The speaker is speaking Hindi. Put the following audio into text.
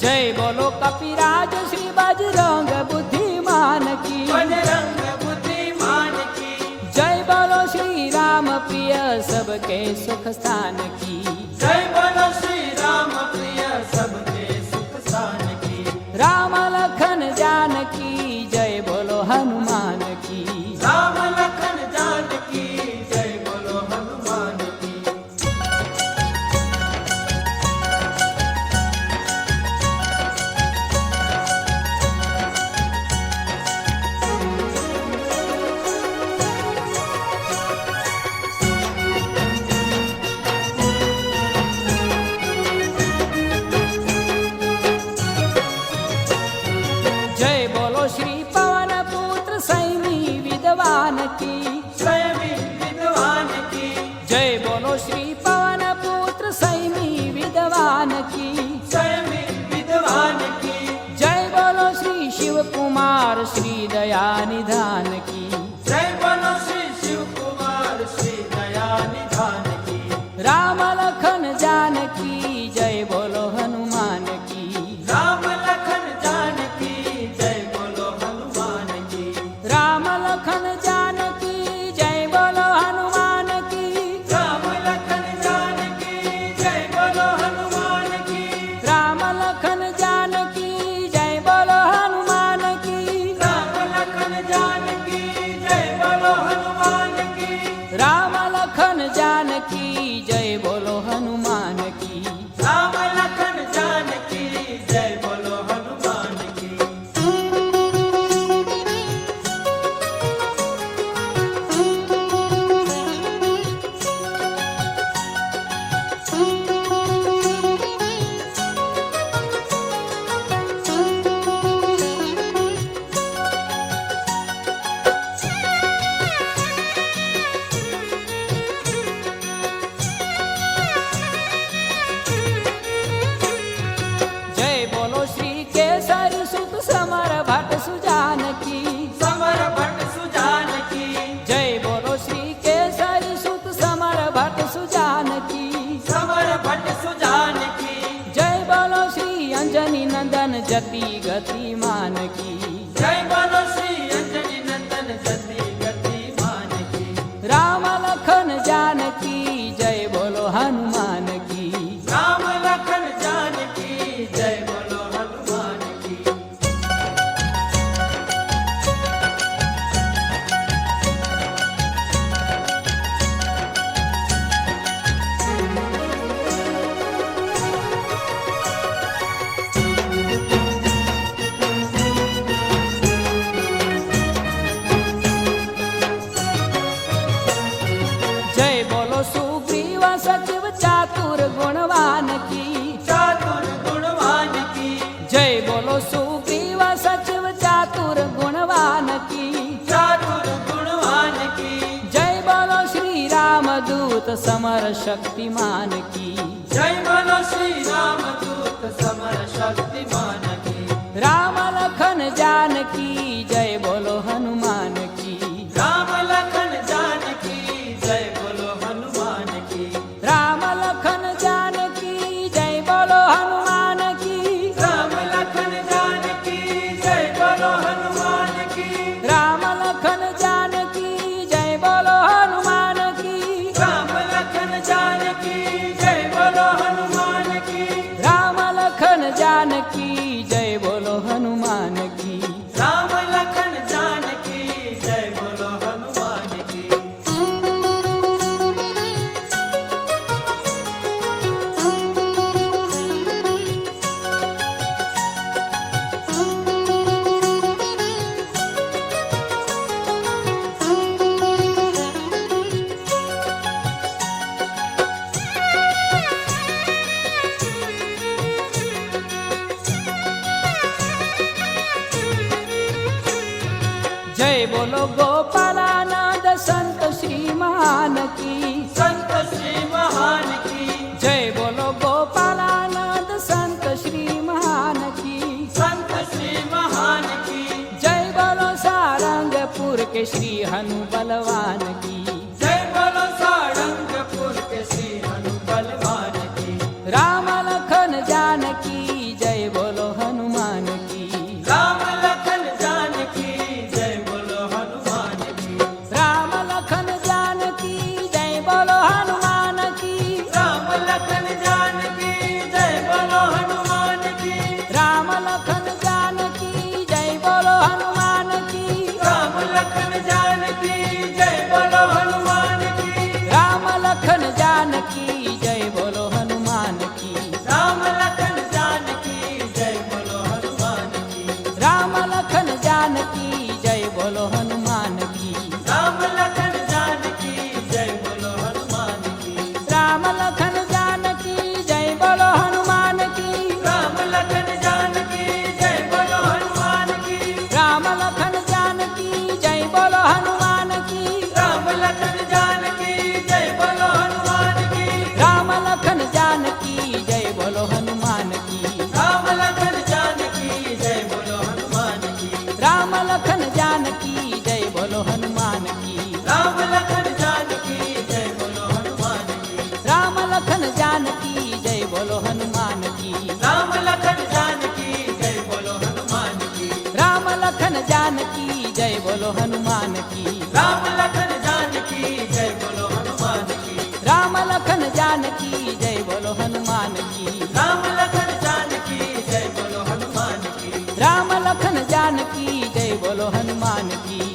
जय बोलो कपिराज श्री बजरंग बुद्धिमान की, बजरंग बुद्धिमान की। जय बोलो श्री राम प्रिय सबके सुख स्थान की, जय बोलो श्री राम प्रिय सबके सुख स्थान की। राम लखन जानकी जय बोलो हनुमान की, राम लखन जानकी जय बोलो हनुमान की। जय बोलो श्री पवन पुत्र सैमी विद्वान की, स्वयं विद्वान की। जय बोलो श्री पवन पुत्र सैमी विद्वान की, स्वयं विद्वान की। जय बोलो श्री शिव कुमार श्री दया निधान की, जय बोलो श्री शिव कुमार श्री दया निधान की। राम लखन जानकी जय बोलो हनुमान की, राम लखन जानकी जय बोलो हनुमान की। राम लखन जानकी जय बोलो हनुमान की, राम लखन जानकी जय बोलो हनुमान की। राम लखन जानकी जय बोलो हनुमान की, राम लखन जानकी जय बोलो हनुमान की। राम लखन जानकी जय बोलो हनुमान की। राम लखन जानकी जय बोलो हनुमान की। जय बोलो श्री केसरी सुत समर भट्ट सुजान की, समर भट्ट सुजान की। जय बोलो श्री केसरी सुत समर भट्ट सुजान की, समर भट्ट सुजान की। जय बोलो श्री अंजनी नंदन जति गतिमान की, जय बोलो श्री अंजनी नंदन जति गतिमान की। राम लखन जानकी जय बोलो हनुमान की, राम लखन जानकी जय बोलो हनुमान की। जय बोलो सुग्रीव सचिव चातुर गुणवान की, चातुर गुणवान की। जय बोलो सुग्रीव सचिव चातुर गुणवान की, चातुर गुणवान की। जय बोलो श्री राम दूत समर शक्तिमान की, जय बोलो श्री राम दूत समर शक्तिमान की। राम लखन जानकी जय बोलो हनुमान की, राम लखन जानकी जय बोलो हनुमान की। राम लखन जानकी जय बोलो हनुमान की, राम लखन जानकी जय बोलो हनुमान की। राम लखन जानकी जय बोलो हनुमान की, राम लखन जानकी जय बोलो हनुमान की। राम लखन जानकी जय बोलो हनुमान की। राम लखन जानकी जय बोलो हनुमान की। जय बोलो गोपालानंद संत श्री महान की, संत श्री महान की। जय बोलो गोपालानंद संत श्री महान की, संत श्री महान की। जय बोलो सारंगपुर के श्री हनु बलवान की, जय बोलो सारंगपुर के श्री हनु बलवान की। राम लखन जानकी जय बोलो जय बोलो हनुमान की। राम लखन जानकी जय बोलो हनुमान की। राम लखन जानकी जय बोलो हनुमान की। राम लखन जानकी जय बोलो हनुमान की। राम लखन जानकी जय बोलो हनुमान की।